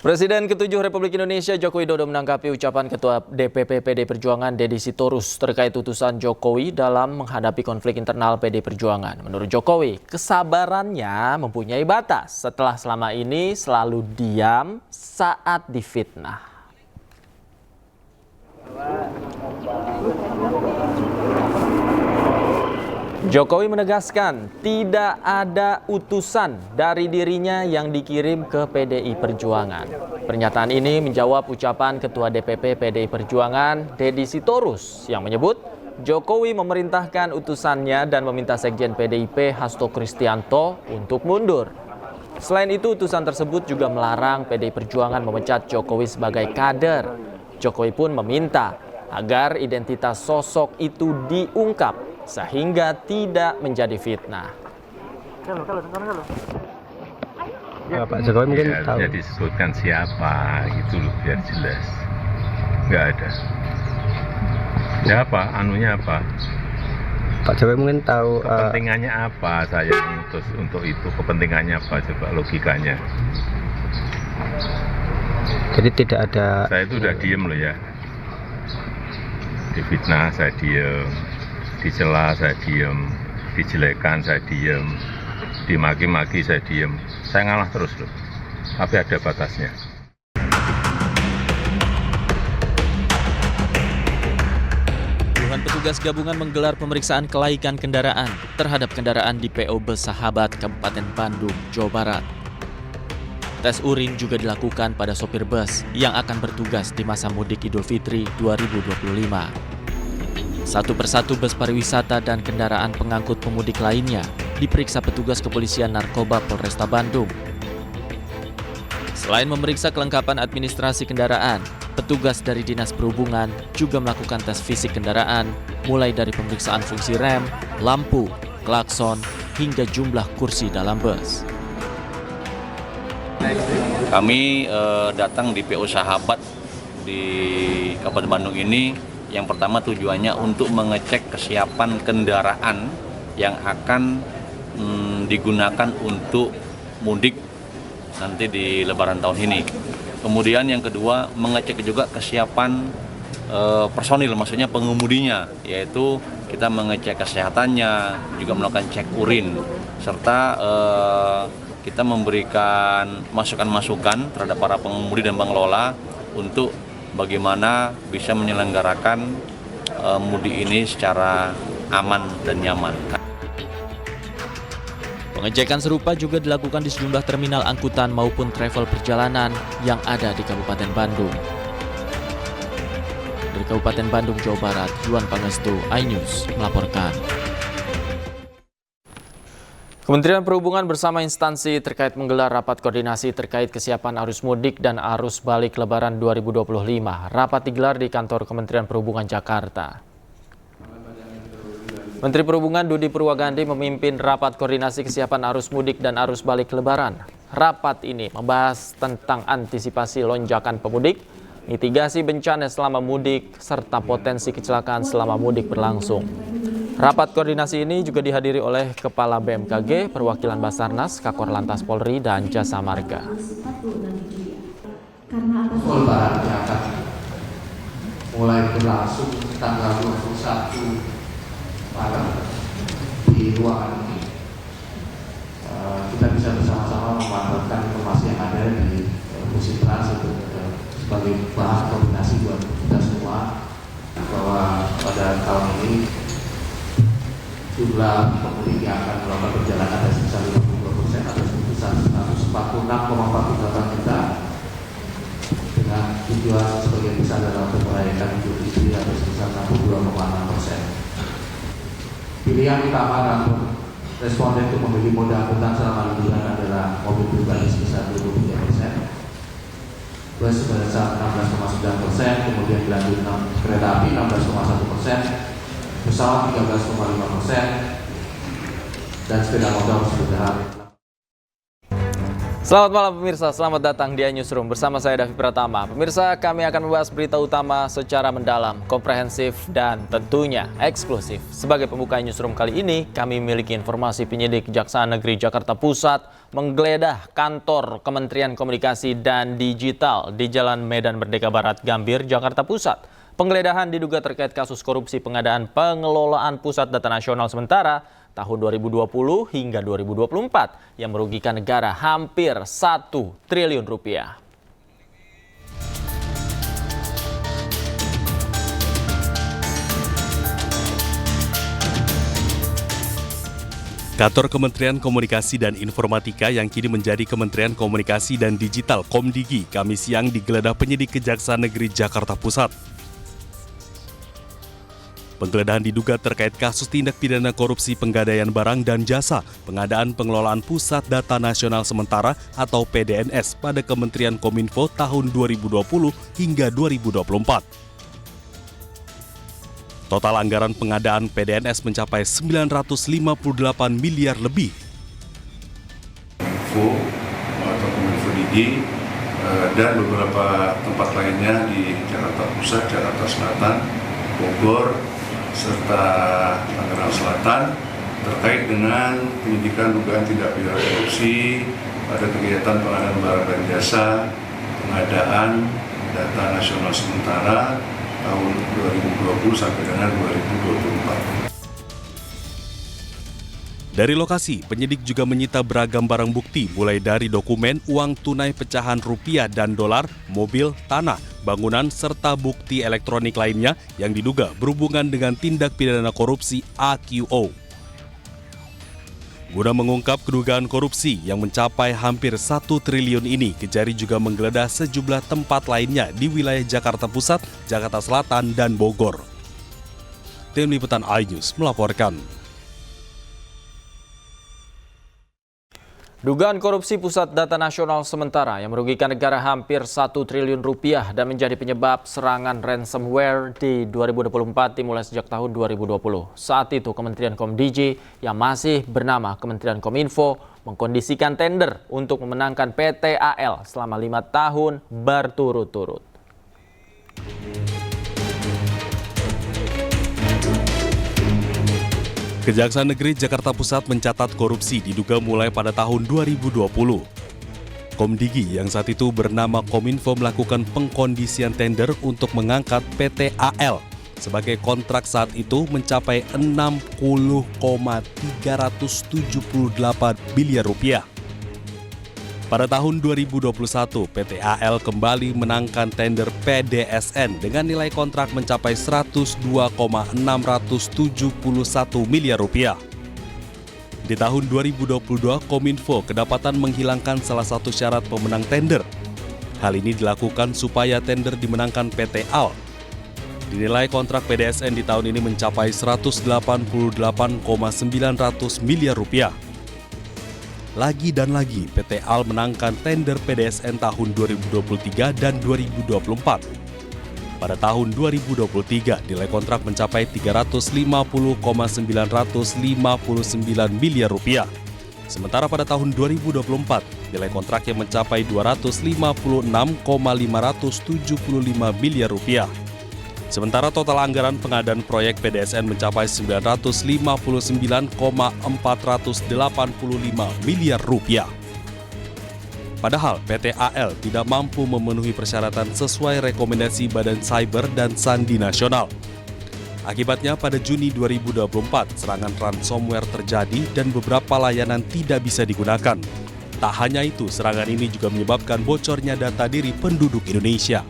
Presiden ke-7 Republik Indonesia Joko Widodo menanggapi ucapan Ketua DPP PD Perjuangan Deddy Sitorus terkait utusan Jokowi dalam menghadapi konflik internal PD Perjuangan. Menurut Jokowi, kesabarannya mempunyai batas setelah selama ini selalu diam saat difitnah. Jokowi menegaskan tidak ada utusan dari dirinya yang dikirim ke PDI Perjuangan. Pernyataan ini menjawab ucapan Ketua DPP PDI Perjuangan Deddy Sitorus yang menyebut Jokowi memerintahkan utusannya dan meminta Sekjen PDIP Hasto Kristianto untuk mundur. Selain itu, utusan tersebut juga melarang PDI Perjuangan memecat Jokowi sebagai kader. Jokowi pun meminta agar identitas sosok itu diungkap sehingga tidak menjadi fitnah. Pak Jokowi mungkin tahu. Ya disebutkan siapa gitu loh biar jelas. Nggak ada. Ya apa? Anunya apa? Pak Jokowi mungkin tahu Kepentingannya apa saya mengutus untuk itu? Kepentingannya apa? Coba logikanya. jadi tidak ada. Saya itu udah diem loh ya. Difitnah saya diem. Dicela saya diem, dijelekan saya diem, dimaki-maki saya diem. Saya ngalah terus loh, tapi ada batasnya. Puluhan petugas gabungan menggelar pemeriksaan kelaikan kendaraan terhadap kendaraan di PO Bus Sahabat Kabupaten Bandung, Jawa Barat. Tes urin juga dilakukan pada sopir bus yang akan bertugas di masa mudik Idul Fitri 2025. Satu persatu bus pariwisata dan kendaraan pengangkut pemudik lainnya diperiksa petugas kepolisian narkoba Polresta Bandung. Selain memeriksa kelengkapan administrasi kendaraan, petugas dari Dinas Perhubungan juga melakukan tes fisik kendaraan, mulai dari pemeriksaan fungsi rem, lampu, klakson, hingga jumlah kursi dalam bus. Kami datang di PO Sahabat di Kabupaten Bandung ini. Yang pertama tujuannya untuk mengecek kesiapan kendaraan yang akan digunakan untuk mudik nanti di Lebaran tahun ini. Kemudian yang kedua mengecek juga kesiapan personil, maksudnya pengemudinya, yaitu kita mengecek kesehatannya, juga melakukan cek urin, serta kita memberikan masukan-masukan terhadap para pengemudi dan pengelola untuk bagaimana bisa menyelenggarakan mudik ini secara aman dan nyaman. Pengecekan serupa juga dilakukan di sejumlah terminal angkutan maupun travel perjalanan yang ada di Kabupaten Bandung. Dari Kabupaten Bandung, Jawa Barat, Juan Pangestu, iNews melaporkan. Kementerian Perhubungan bersama instansi terkait menggelar rapat koordinasi terkait kesiapan arus mudik dan arus balik Lebaran 2025. Rapat digelar di kantor Kementerian Perhubungan Jakarta. Menteri Perhubungan Budi Purwagandi memimpin rapat koordinasi kesiapan arus mudik dan arus balik Lebaran. Rapat ini membahas tentang antisipasi lonjakan pemudik, mitigasi bencana selama mudik, serta potensi kecelakaan selama mudik berlangsung. Rapat koordinasi ini juga dihadiri oleh Kepala BMKG, perwakilan Basarnas, Kakor Lantas Polri, dan Jasa Marga. Lebaran yang akan mulai berlangsung tanggal 21 Maret di ruangan ini. Kita bisa bersama-sama memanfaatkan informasi yang ada di musim trans sebagai bahan koordinasi buat kita semua, bahwa pada tahun ini jumlah pemudik yang akan melakukan perjalanan ada sebesar 52% atau sebesar 146,48 juta, dengan tujuan sebagian besar dalam merayakan Idul Fitri atau sebesar 62,6%. Pilihan utama dalam responden untuk memilih moda angkutan selama liburan adalah mobil pribadi sebesar 23%, bus sebesar 16,9%, kemudian dilanjut kereta api 16,1%, pesawat 13,5%, dan sepeda motor sebesar. Selamat malam pemirsa, selamat datang di iNewsroom bersama saya Davi Pratama. Pemirsa, kami akan membahas berita utama secara mendalam, komprehensif, dan tentunya eksklusif. Sebagai pembuka iNewsroom kali ini, kami memiliki informasi penyidik Kejaksaan Negeri Jakarta Pusat menggeledah kantor Kementerian Komunikasi dan Digital di Jalan Medan Merdeka Barat, Gambir, Jakarta Pusat. Penggeledahan diduga terkait kasus korupsi pengadaan pengelolaan Pusat Data Nasional Sementara tahun 2020 hingga 2024 yang merugikan negara hampir 1 triliun rupiah. Kantor Kementerian Komunikasi dan Informatika yang kini menjadi Kementerian Komunikasi dan Digital Komdigi Kamis siang digeledah penyidik Kejaksaan Negeri Jakarta Pusat. Penggeledahan diduga terkait kasus tindak pidana korupsi penggadaian barang dan jasa, pengadaan pengelolaan Pusat Data Nasional Sementara atau PDNS pada Kementerian Kominfo tahun 2020 hingga 2024. Total anggaran pengadaan PDNS mencapai 958 miliar lebih. Kominfo atau Kominfo Digi dan beberapa tempat lainnya di Jakarta Pusat, Jakarta Selatan, Bogor, serta Tangerang Selatan terkait dengan penyidikan dugaan tindak pidana korupsi pada kegiatan pengadaan barang dan jasa, pengadaan data nasional sementara tahun 2020 sampai dengan 2024. Dari lokasi, penyidik juga menyita beragam barang bukti mulai dari dokumen, uang tunai pecahan rupiah dan dolar, mobil, tanah, bangunan, serta bukti elektronik lainnya yang diduga berhubungan dengan tindak pidana korupsi AQO. Guna mengungkap kedugaan korupsi yang mencapai hampir 1 triliun ini, Kejari juga menggeledah sejumlah tempat lainnya di wilayah Jakarta Pusat, Jakarta Selatan, dan Bogor. Tim Liputan iNews melaporkan. Dugaan korupsi Pusat Data Nasional Sementara yang merugikan negara hampir 1 triliun rupiah dan menjadi penyebab serangan ransomware di 2024 dimulai sejak tahun 2020. Saat itu Kementerian Komdigi yang masih bernama Kementerian Kominfo mengkondisikan tender untuk memenangkan PT AL selama 5 tahun berturut-turut. Kejaksaan Negeri Jakarta Pusat mencatat korupsi diduga mulai pada tahun 2020. Komdigi yang saat itu bernama Kominfo melakukan pengkondisian tender untuk mengangkat PT AL sebagai kontrak saat itu mencapai 60,378 miliar rupiah. Pada tahun 2021, PT AL kembali menangkan tender PDSN dengan nilai kontrak mencapai 102,671 miliar rupiah. Di tahun 2022, Kominfo kedapatan menghilangkan salah satu syarat pemenang tender. Hal ini dilakukan supaya tender dimenangkan PT AL. Dinilai kontrak PDSN di tahun ini mencapai 188,900 miliar rupiah. Lagi dan lagi, PT AL menangkan tender PDSN tahun 2023 dan 2024. Pada tahun 2023, nilai kontrak mencapai 350,959 miliar rupiah. Sementara pada tahun 2024, nilai kontrak yang mencapai 256,575 miliar rupiah. Sementara total anggaran pengadaan proyek PDSN mencapai 959,485 miliar rupiah. Padahal PT AL tidak mampu memenuhi persyaratan sesuai rekomendasi Badan Cyber dan Sandi Nasional. Akibatnya pada Juni 2024, serangan ransomware terjadi dan beberapa layanan tidak bisa digunakan. Tak hanya itu, serangan ini juga menyebabkan bocornya data diri penduduk Indonesia.